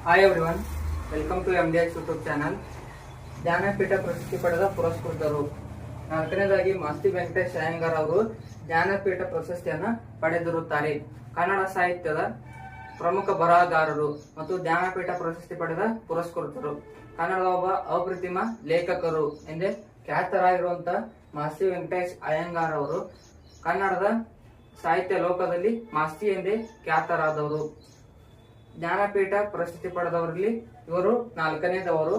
Hi everyone, welcome to MDH YouTube channel. Jnanpith ಪ್ರಶಸ್ತಿ ಪಡೆದ ಪುರಸ್ಕೃತರು. ನಾಲ್ಕನೇದಾಗಿ ಮಾಸ್ತಿ ವೆಂಕಟೇಶ್ ಅಯ್ಯಂಗಾರ್ ಅವರು ಜ್ಞಾನಪೀಠ ಪ್ರಶಸ್ತಿಯನ್ನ ಪಡೆದಿರುತ್ತಾರೆ. ಕನ್ನಡ ಸಾಹಿತ್ಯದ ಪ್ರಮುಖ ಬರಹಗಾರರು ಮತ್ತು ಜ್ಞಾನಪೀಠ ಪ್ರಶಸ್ತಿ ಪಡೆದ ಪುರಸ್ಕೃತರು. ಕನ್ನಡದ ಒಬ್ಬ ಅಪ್ರತಿಮ ಲೇಖಕರು ಎಂದೇ ಖ್ಯಾತರಾಗಿರುವಂತಹ ಮಾಸ್ತಿ ವೆಂಕಟೇಶ್ ಅಯ್ಯಂಗಾರ್ ಅವರು ಕನ್ನಡದ ಸಾಹಿತ್ಯ ಲೋಕದಲ್ಲಿ ಮಾಸ್ತಿ ಎಂದೇ ಖ್ಯಾತರಾದವರು. ಜ್ಞಾನಪೀಠ ಪ್ರಶಸ್ತಿ ಪಡೆದವರಲ್ಲಿ ಇವರು ನಾಲ್ಕನೇದವರು.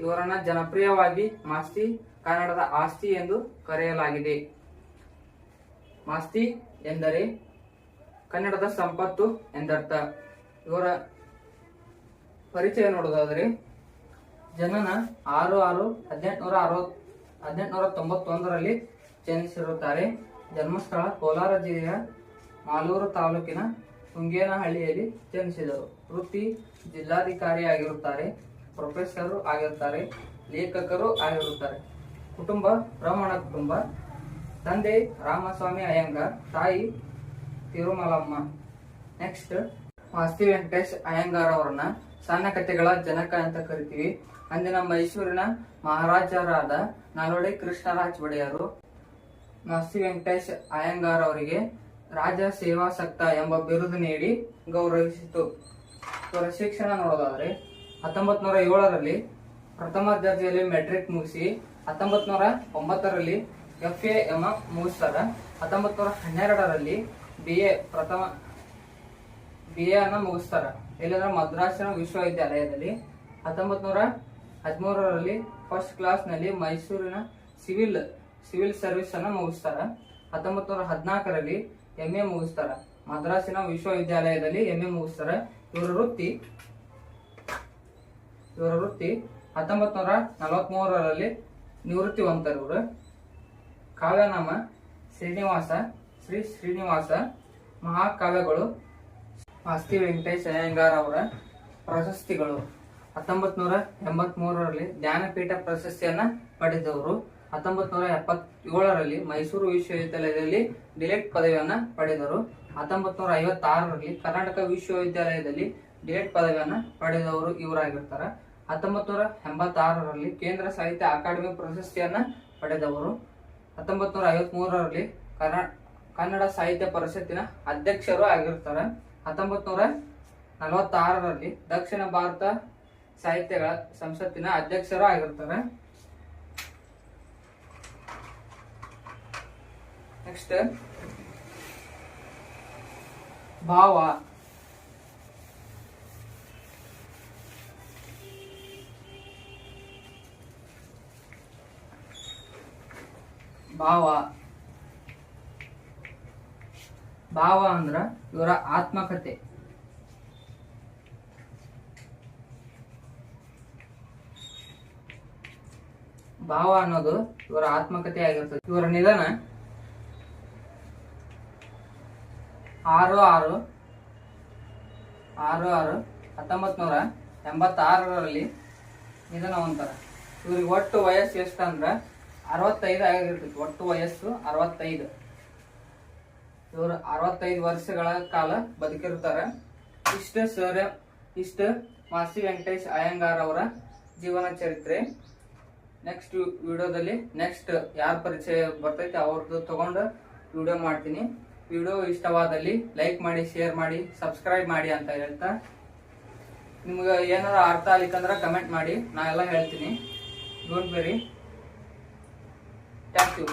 ಇವರನ್ನ ಜನಪ್ರಿಯವಾಗಿ ಮಾಸ್ತಿ ಕನ್ನಡದ ಆಸ್ತಿ ಎಂದು ಕರೆಯಲಾಗಿದೆ. ಮಾಸ್ತಿ ಎಂದರೆ ಕನ್ನಡದ ಸಂಪತ್ತು ಎಂದರ್ಥ. ಇವರ ಪರಿಚಯ ನೋಡೋದಾದ್ರೆ, ಜನನ 6/6/1891ರಲ್ಲಿ ಜನಿಸಿರುತ್ತಾರೆ. ಜನ್ಮಸ್ಥಳ ಕೋಲಾರ ಜಿಲ್ಲೆಯ ಮಾಲೂರು ತಾಲೂಕಿನ ತುಂಗೇನಹಳ್ಳಿಯಲ್ಲಿ ಜನಿಸಿದರು. ವೃತ್ತಿ ಜಿಲ್ಲಾಧಿಕಾರಿಯಾಗಿರುತ್ತಾರೆ, ಪ್ರೊಫೆಸರ್ ಆಗಿರುತ್ತಾರೆ, ಲೇಖಕರು ಆಗಿರುತ್ತಾರೆ. ಕುಟುಂಬ ಬ್ರಾಹ್ಮಣ ಕುಟುಂಬ. ತಂದೆ ರಾಮಸ್ವಾಮಿ ಅಯ್ಯಂಗಾರ್, ತಾಯಿ ತಿರುಮಲಮ್ಮ. ನೆಕ್ಸ್ಟ್, ಮಾಸ್ತಿ ವೆಂಕಟೇಶ್ ಅಯ್ಯಂಗಾರ್ ಅವರನ್ನ ಸಣ್ಣ ಕಥೆಗಳ ಜನಕ ಅಂತ ಕರಿತೀವಿ. ಅಂದಿನ ಮೈಸೂರಿನ ಮಹಾರಾಜರಾದ ನಾಲ್ವಡಿ ಕೃಷ್ಣರಾಜ ಒಡೆಯರು ಮಾಸ್ತಿ ವೆಂಕಟೇಶ್ ಅಯ್ಯಂಗಾರ್ ಅವರಿಗೆ ರಾಜ ಸೇವಾಸಕ್ತ ಎಂಬ ಬಿರುದು ನೀಡಿ ಗೌರವಿಸಿತು. ಇವರ ಶಿಕ್ಷಣ ನೋಡೋದಾದ್ರೆ, 1907ರಲ್ಲಿ ಪ್ರಥಮ ದರ್ಜೆಯಲ್ಲಿ ಮೆಟ್ರಿಕ್ ಮುಗಿಸಿ 1909ರಲ್ಲಿ FA ಮುಗಿಸ್ತಾರ. 1912ರಲ್ಲಿ BA ಅನ್ನ ಮುಗಿಸ್ತಾರ. ಇಲ್ಲಂದ್ರೆ ಮದ್ರಾಸಿನ ವಿಶ್ವವಿದ್ಯಾಲಯದಲ್ಲಿ. 1913ರಲ್ಲಿ ಫಸ್ಟ್ ಕ್ಲಾಸ್ ನಲ್ಲಿ ಮೈಸೂರಿನ ಸಿವಿಲ್ ಸರ್ವಿಸ್ ಅನ್ನ ಮುಗಿಸ್ತಾರ. 1914ರಲ್ಲಿ MA ಮುಗಿಸ್ತಾರ. ಮದ್ರಾಸಿನ ವಿಶ್ವವಿದ್ಯಾಲಯದಲ್ಲಿ MA ಮುಗಿಸ್ತಾರ. ಇವರ ವೃತ್ತಿ 1943ರಲ್ಲಿ ನಿವೃತ್ತಿ ಹೊಂದ್ತಾರೆ. ಇವರು ಕಾವ್ಯನಾಮ ಶ್ರೀ ಶ್ರೀನಿವಾಸ ಮಹಾಕಾವ್ಯಗಳು. ಮಾಸ್ತಿ ವೆಂಕಟೇಶ್ ಅಯ್ಯಂಗಾರ್ ಅವರ ಪ್ರಶಸ್ತಿಗಳು: 1983ರಲ್ಲಿ ಜ್ಞಾನಪೀಠ ಪ್ರಶಸ್ತಿಯನ್ನ ಪಡೆದವರು. 1977ರಲ್ಲಿ ಮೈಸೂರು ವಿಶ್ವವಿದ್ಯಾಲಯದಲ್ಲಿ ಡಿಲೆಕ್ಟ್ ಪದವಿಯನ್ನ ಪಡೆದರು. 1956ರಲ್ಲಿ ಕರ್ನಾಟಕ ವಿಶ್ವವಿದ್ಯಾಲಯದಲ್ಲಿ ಡಿಲೆಕ್ಟ್ ಪದವಿಯನ್ನ ಪಡೆದವರು ಇವರಾಗಿರ್ತಾರೆ. 1986ರಲ್ಲಿ ಕೇಂದ್ರ ಸಾಹಿತ್ಯ ಅಕಾಡೆಮಿ ಪ್ರಶಸ್ತಿಯನ್ನ ಪಡೆದವರು. 1953ರಲ್ಲಿ ಕನ್ನಡ ಸಾಹಿತ್ಯ ಪರಿಷತ್ತಿನ ಅಧ್ಯಕ್ಷರು ಆಗಿರ್ತಾರೆ. 1946ರಲ್ಲಿ ದಕ್ಷಿಣ ಭಾರತ ಸಾಹಿತ್ಯಗಳ ಸಂಸತ್ತಿನ ಅಧ್ಯಕ್ಷರು ಆಗಿರ್ತಾರೆ. ನೆಕ್ಸ್ಟ್, ಭಾವ. ಭಾವ ಅಂದ್ರ ಇವರ ಆತ್ಮಕಥೆ. ಭಾವ ಅನ್ನೋದು ಇವರ ಆತ್ಮಕಥೆ ಆಗಿರ್ತದೆ. ಇವರ ನಿಧನ 6/6/1986ರಲ್ಲಿ ನಿಧನ ಹೊಂತಾರ. ಇವ್ರಿಗೆ ಒಟ್ಟು ವಯಸ್ಸು ಎಷ್ಟಂದ್ರ 65 ಆಗಿರ್ತೈತಿ. ಒಟ್ಟು ವಯಸ್ಸು 65. ಇವರು 65 ವರ್ಷಗಳ ಕಾಲ ಬದುಕಿರ್ತಾರೆ. ಇಷ್ಟ ಮಾಸ್ತಿ ವೆಂಕಟೇಶ್ ಅಯ್ಯಂಗಾರ್ ಅವರ ಜೀವನ ಚರಿತ್ರೆ. ನೆಕ್ಸ್ಟ್ ವಿಡಿಯೋದಲ್ಲಿ ಯಾರ ಪರಿಚಯ ಬರ್ತೈತಿ ಅವ್ರದ್ದು ತಗೊಂಡು ವಿಡಿಯೋ ಮಾಡ್ತೀನಿ. ವಿಡಿಯೋ ಇಷ್ಟವಾದಲ್ಲಿ ಲೈಕ್ ಮಾಡಿ, ಶೇರ್ ಮಾಡಿ, ಸಬ್ಸ್ಕ್ರೈಬ್ ಮಾಡಿ ಅಂತ ಹೇಳ್ತಾ, ನಿಮ್ಗೆ ಏನಾರ ಅರ್ಥ ಆಗ್ಲಿಕ್ಕಂದ್ರೆ ಕಮೆಂಟ್ ಮಾಡಿ, ನಾ ಎಲ್ಲ ಹೇಳ್ತೀನಿ. Don't worry. Thank you.